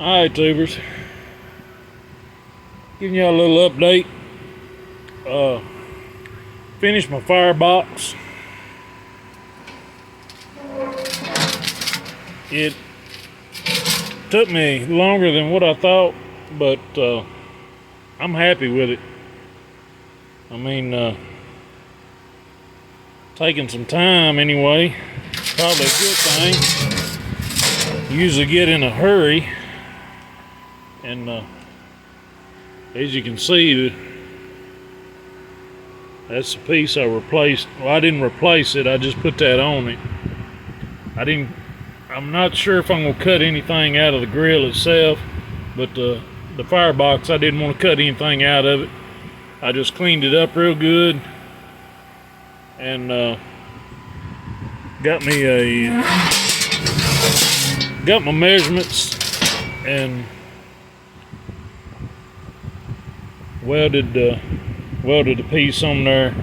Alright, tubers. Giving y'all a little update. Finished my firebox. It took me longer than what I thought, but I'm happy with it. I mean, taking some time anyway, probably a good thing. Usually get in a hurry, and as you can see, that's the piece I replaced. Well, I didn't replace it, I just put that on it. I'm not sure if I'm gonna cut anything out of the grill itself, but the firebox, I didn't want to cut anything out of it. I just cleaned it up real good and got my measurements and welded the piece on there.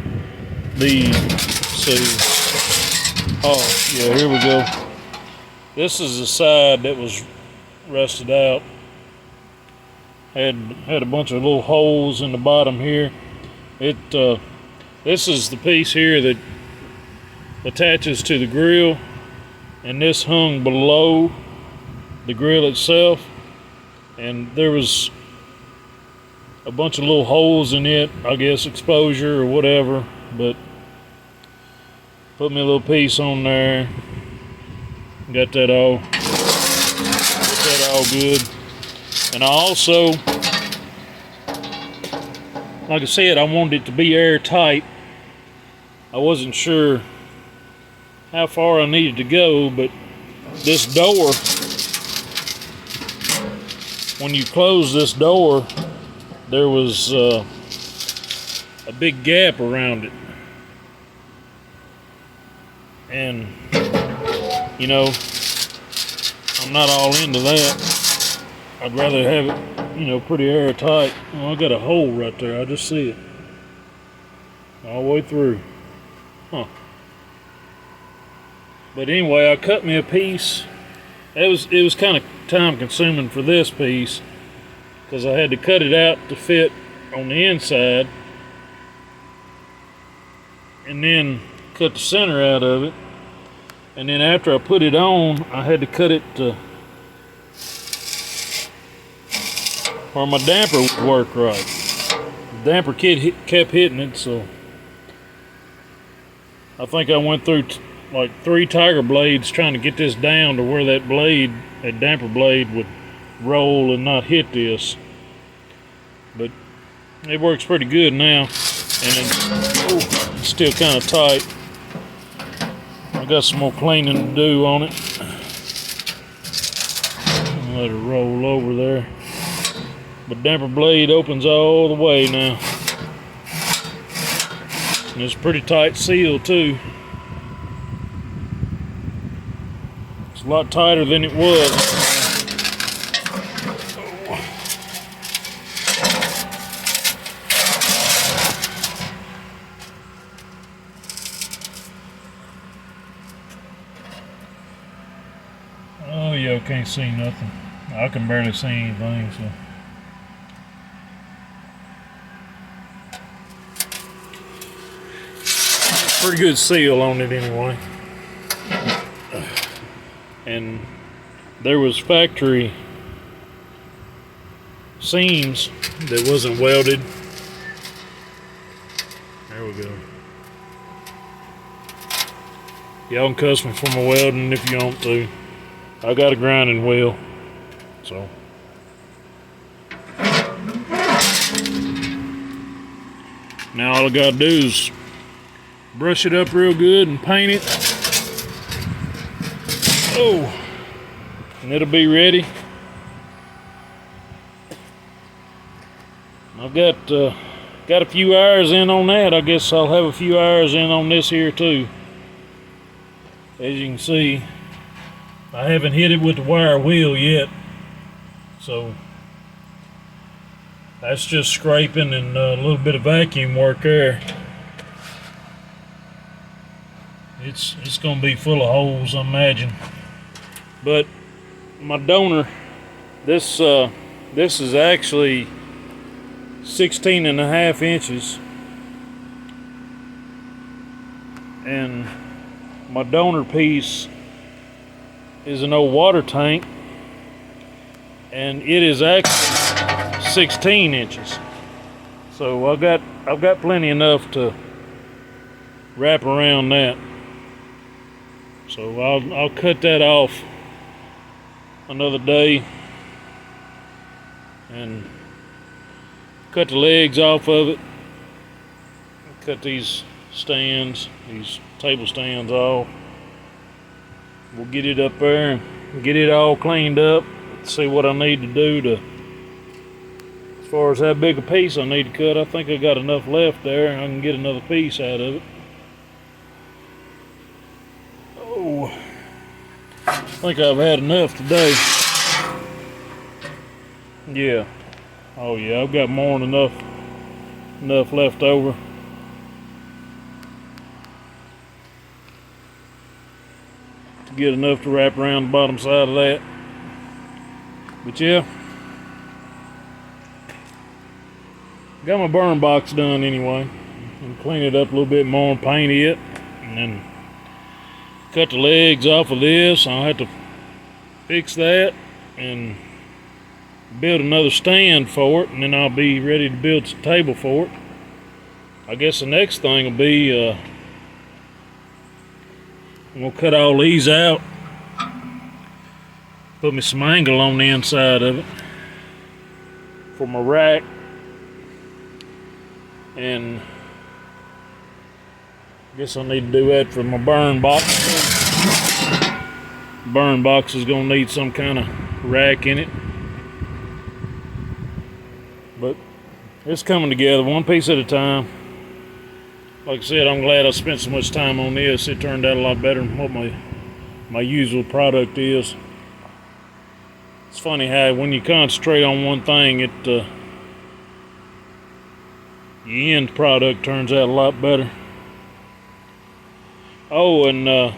Oh yeah, here we go. This is the side that was rusted out. Had a bunch of little holes in the bottom here. This is the piece here that attaches to the grill, and this hung below the grill itself, and there was a bunch of little holes in it, I guess exposure or whatever, but put me a little piece on there. Got that all good. And I also, like I said, I wanted it to be airtight. I wasn't sure how far I needed to go, but this door, when you close this door, there was a big gap around it. And you know, I'm not all into that. I'd rather have it, you know, pretty airtight. Oh, I got a hole right there. I just see it all the way through. Huh. But anyway, I cut me a piece. It was kind of time consuming for this piece because I had to cut it out to fit on the inside and then cut the center out of it. And then after I put it on, I had to cut it to where my damper would work right. The damper kept hitting it, so I think I went through like 3 tiger blades trying to get this down to where that damper blade would roll and not hit this. But it works pretty good now, and it's still kind of tight. I got some more cleaning to do on it. Let it roll over there. But damper blade opens all the way now. And it's pretty tight seal too. It's a lot tighter than it was. Oh yeah, I can't see nothing. I can barely see anything, so. Pretty good seal on it anyway. And there was factory seams that wasn't welded. There we go. Y'all can cuss me for my welding if you want to. I got a grinding wheel, so. Now all I gotta do is brush it up real good and paint it. Oh, and it'll be ready. I've got a few hours in on that. I guess I'll have a few hours in on this here too. As you can see, I haven't hit it with the wire wheel yet, so that's just scraping and a little bit of vacuum work there. It's gonna be full of holes, I imagine. But my donor This is actually 16.5 inches, and my donor piece is an old water tank, and it is actually 16 inches. So I've got plenty enough to wrap around that. So I'll cut that off another day and cut the legs off of it. Cut these stands, these table stands off. We'll get it up there and get it all cleaned up. See what I need to do to, as far as how big a piece I need to cut. I think I got enough left there. I can get another piece out of it. Oh, I think I've had enough today. Yeah. Oh yeah, I've got more than enough left over. To get enough to wrap around the bottom side of that. But yeah, got my burn box done anyway. And clean it up a little bit more and paint it. And then cut the legs off of this. I'll have to fix that and build another stand for it, and then I'll be ready to build a table for it. I guess the next thing will be I'm gonna cut all these out, put me some angle on the inside of it for my rack, and I guess I need to do that for my burn box. Burn box is gonna need some kind of rack in it. But it's coming together one piece at a time. Like I said, I'm glad I spent so much time on this. It turned out a lot better than what my usual product is. It's funny how when you concentrate on one thing, the end product turns out a lot better. Oh, and I want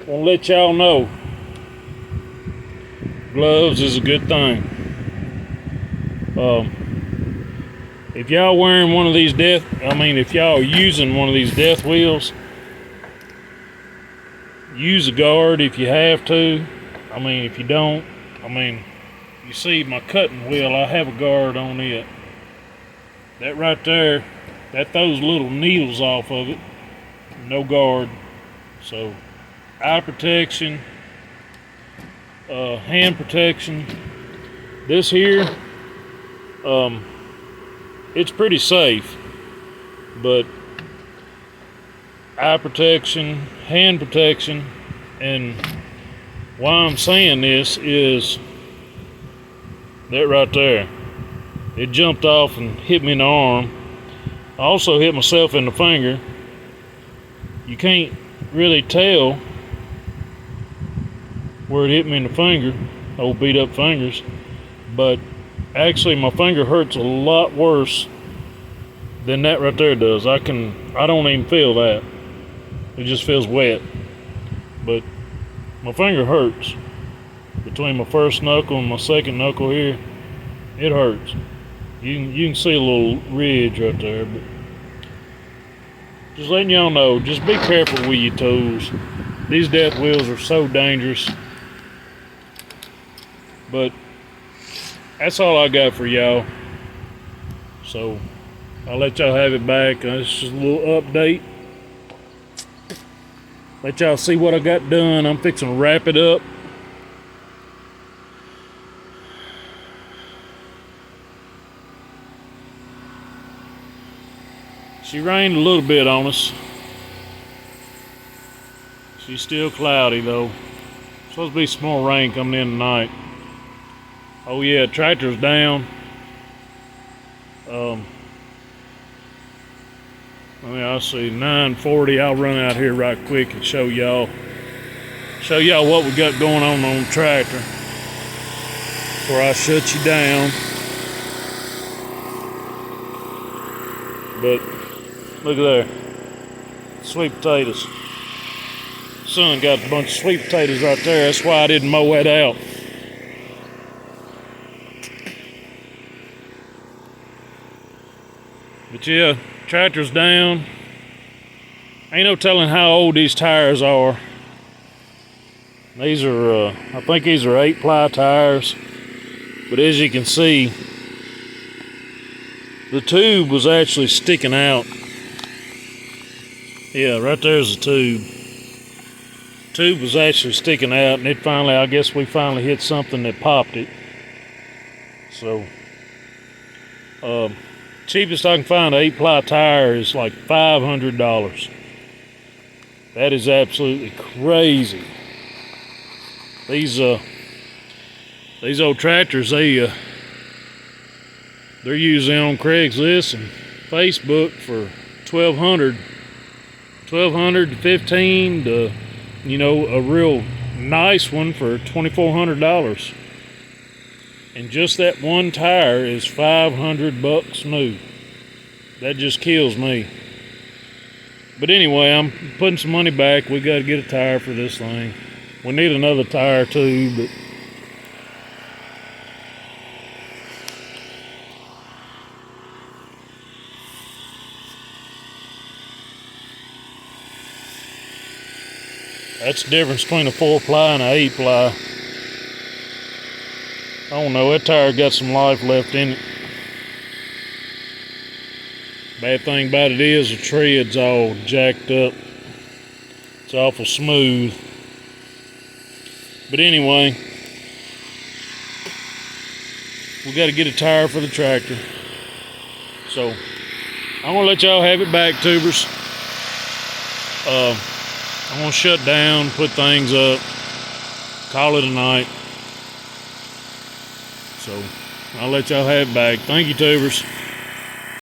to let y'all know, gloves is a good thing. If y'all wearing one of these if y'all are using one of these death wheels, use a guard if you have to. If you don't, you see my cutting wheel, I have a guard on it. That right there, that throws little needles off of it. No guard. So, eye protection, hand protection. This here, it's pretty safe, but eye protection, hand protection, and why I'm saying this is that right there. It jumped off and hit me in the arm. I also hit myself in the finger. You can't really tell where it hit me in the finger, old beat up fingers, but actually my finger hurts a lot worse than that right there does. I don't even feel that. It just feels wet. But my finger hurts. Between my first knuckle and my second knuckle here, it hurts. You can see a little ridge right there, but just letting y'all know, just be careful with your tools. These death wheels are so dangerous. But that's all I got for y'all. So I'll let y'all have it back. It's just a little update. Let y'all see what I got done. I'm fixing to wrap it up. She rained a little bit on us. She's still cloudy though. Supposed to be some more rain coming in tonight. Oh yeah, tractor's down. I'll see 9:40. I'll run out here right quick and show y'all what we got going on the tractor before I shut you down. But look at there, sweet potatoes. Son got a bunch of sweet potatoes right there. That's why I didn't mow that out. But yeah, tractor's down. Ain't no telling how old these tires are. These are, I think these are 8-ply tires. But as you can see, the tube was actually sticking out. Yeah, right there's the tube. Tube was actually sticking out, and it finally, I guess we finally hit something that popped it. So, cheapest I can find an 8-ply tire is like $500. That is absolutely crazy. These old tractors, they're usually on Craigslist and Facebook for $1,200 to $1,500 to, you know, a real nice one for $2,400. And just that one tire is $500 new. That just kills me. But anyway, I'm putting some money back. We got to get a tire for this thing. We need another tire too, but that's the difference between a 4-ply and an 8-ply. I don't know, that tire got some life left in it. Bad thing about it is the tread's all jacked up. It's awful smooth. But anyway, we got to get a tire for the tractor. So I'm gonna let y'all have it back, tubers. I'm gonna shut down, put things up, call it a night. So I'll let y'all have it back. Thank you, tubers.